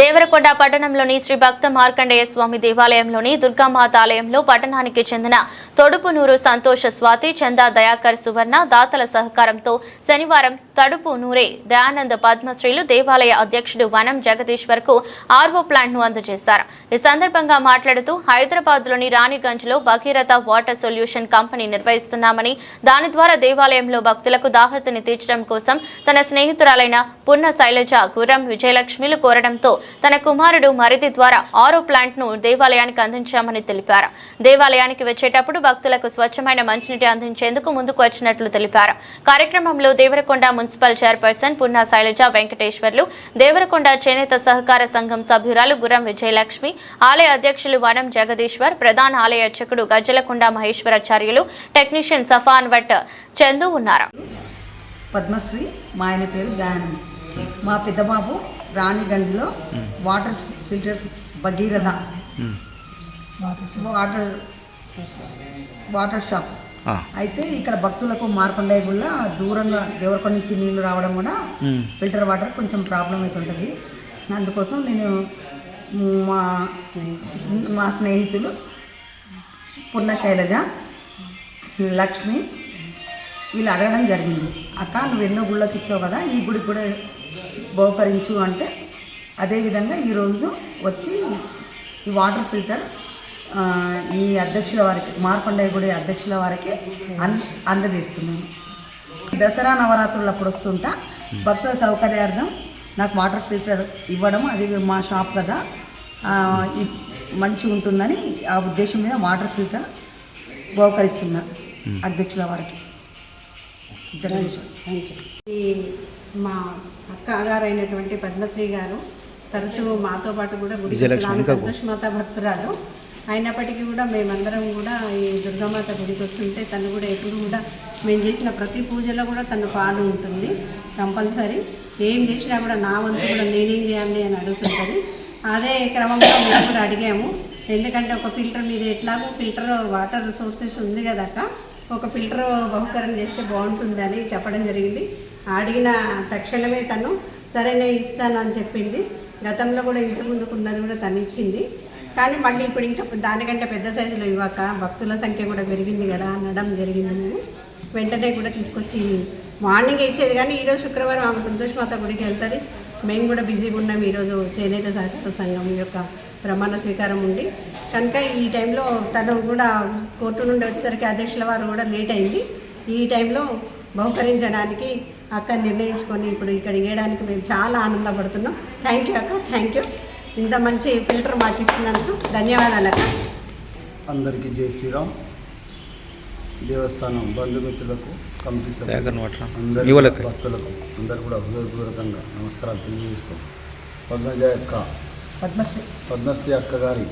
దేవరకొండ పట్టణంలోని శ్రీ భక్త మార్కండేయ స్వామి దేవాలయంలోని దుర్గామాత ఆలయంలో పట్టణానికి చెందిన తొడుపునూరు సంతోష స్వాతి చందా దయాకర్ సువర్ణ దాతల సహకారంతో శనివారం తడుపునూరే దయానంద పద్మశ్రీలు దేవాలయ అధ్యక్షుడు వనం జగదీశ్వర్ కు ఆర్వో ప్లాంట్ ను అందజేశారు. ఈ సందర్భంగా మాట్లాడుతూ హైదరాబాద్ లోని రాణిగంజ్ లో భగీరథ వాటర్ సొల్యూషన్ కంపెనీ నిర్వహిస్తున్నామని, దాని ద్వారా దేవాలయంలో భక్తులకు దాహతని తీర్చడం కోసం తన స్నేహితురాలైన పున్న శైలజ గురం విజయలక్ష్మిలు కోరడంతో తన కుమారుడు మరిది ద్వారా ఆరో ప్లాంట్ ను దేవాలయానికి అందించామని తెలిపారు. దేవాలయానికి వచ్చేటప్పుడు భక్తులకు స్వచ్ఛమైన మంచినీటి అందించేందుకు ముందుకు వచ్చినట్లు తెలిపారు. కార్యక్రమంలో దేవరకొండ మున్సిపల్ చైర్పర్సన్ పున్న శైలజ వెంకటేశ్వర్లు, దేవరకొండ చేనేత సహకార సంఘం సభ్యురాలు గురం విజయలక్ష్మి, ఆలయ అధ్యక్షులు వనం జగదీశ్వర్, ప్రధాన ఆలయ అర్చకుడు గజ్జలకొండ మహేశ్వరాచార్యులు, టెక్నీషియన్ సఫాన్ వట్ చందు ఉన్నారు. పద్మశ్రీ మా ఆయన పేరు దయానంద్. మా పెద్దబాబు రాణిగంజ్లో water filters Bhagiratha water shop అయితే ఇక్కడ భక్తులకు మార్కండేయ గుళ్ళ దూరంగా దేవరకొండ నుంచి నీళ్లు రావడం కూడా ఫిల్టర్ వాటర్ కొంచెం ప్రాబ్లం అవుతుంటుంది. అందుకోసం నేను మా స్నేహితులు పున్న శైలజ, లక్ష్మి వీళ్ళు అడగడం జరిగింది. అక్క నువ్వు ఎన్నో గుళ్ళకి ఇస్తావు కదా, ఈ గుడికి కూడా బహుకరించు అంటే అదేవిధంగా ఈరోజు వచ్చి ఈ వాటర్ ఫిల్టర్ ఈ అధ్యక్షుల వారికి, మార్కండేయ గుడి అధ్యక్షుల వారికి అందజేస్తున్నాను. దసరా నవరాత్రులప్పుడు వస్తుంటా భక్తుల సౌకర్యార్థం నాకు వాటర్ ఫిల్టర్ ఇవ్వడం, అది మా షాప్ కదా మంచిగా ఉంటుందని ఆ ఉద్దేశం మీద వాటర్ ఫిల్టర్ బహుకరిస్తున్నా అధ్యక్షుల వారికి. మా అక్కగారైనటువంటి పద్మశ్రీ గారు తరచూ మాతో పాటు కూడా గుడి సంతోషమాత భక్తురాలు అయినప్పటికీ కూడా మేమందరం కూడా ఈ దుర్గామాత గుడికి వస్తుంటే తను కూడా ఎప్పుడు కూడా మేము చేసిన ప్రతి పూజలో కూడా తను పాలు ఉంటుంది. కంపల్సరీ ఏం చేసినా కూడా నా వంతు కూడా నేనేం చేయాలి అని అడుగుతుంటుంది. అదే క్రమంలో మేము కూడా అడిగాము. ఎందుకంటే ఒక ఫిల్టర్ మీద ఎట్లాగో ఫిల్టర్ వాటర్ సోర్సెస్ ఉంది కదక్క, ఒక ఫిల్టర్ బహుకరణ చేస్తే బాగుంటుందని చెప్పడం జరిగింది. అడిగిన తక్షణమే తను సరే నేను ఇస్తాను అని చెప్పింది. గతంలో కూడా ఇంతకుముందుకు ఉన్నది కూడా తను ఇచ్చింది. కానీ మళ్ళీ ఇప్పుడు ఇంకా దానికంటే పెద్ద సైజులో ఇవ్వక భక్తుల సంఖ్య కూడా పెరిగింది కదా అనడం జరిగింది. మేము వెంటనే కూడా తీసుకొచ్చి మార్నింగ్ ఇచ్చేది. కానీ ఈరోజు శుక్రవారం ఆమె సంతోషమాత గుడికి వెళ్తుంది. మేము కూడా బిజీగా ఉన్నాం. ఈరోజు చేనేత సహకార సంఘం యొక్క ప్రమాణ స్వీకారం ఉండి కనుక ఈ టైంలో తను కూడా కోర్టు నుండి వచ్చేసరికి అధ్యక్షుల వారు కూడా లేట్ అయింది. ఈ టైంలో బహుకరించడానికి అక్క నిర్ణయించుకొని ఇప్పుడు ఇక్కడ ఇవ్వడానికి మేము చాలా ఆనందపడుతున్నాం. థ్యాంక్ యూ అక్క, థ్యాంక్ యూ. ఇంత మంచి ఫిల్టర్ మాకు ఇచ్చినందుకు ధన్యవాదాలు అక్క. అందరికీ జై శ్రీరామ్. దేవస్థానం బంధుమిత్రులకు, కమిటీ సభ్యులకు, భక్తులకు అందరూ కూడా హృదయపూర్వకంగా నమస్కారాలు తెలియజేస్తూ పద్మశ్రీ అక్క గారి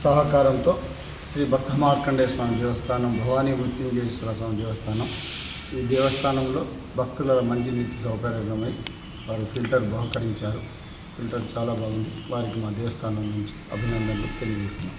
సహకారంతో శ్రీ భక్త మార్కండేయ స్వామి దేవస్థానం, భవానీ మృత్యుంజయేశ్వర స్వామి దేవస్థానం, ఈ దేవస్థానంలో భక్తుల మంచినీటి సౌకర్యమై వారు ఫిల్టర్ బహుకరించారు. ఫిల్టర్ చాలా బాగుంది. వారికి మా దేవస్థానం నుంచి అభినందనలు తెలియజేస్తున్నాం.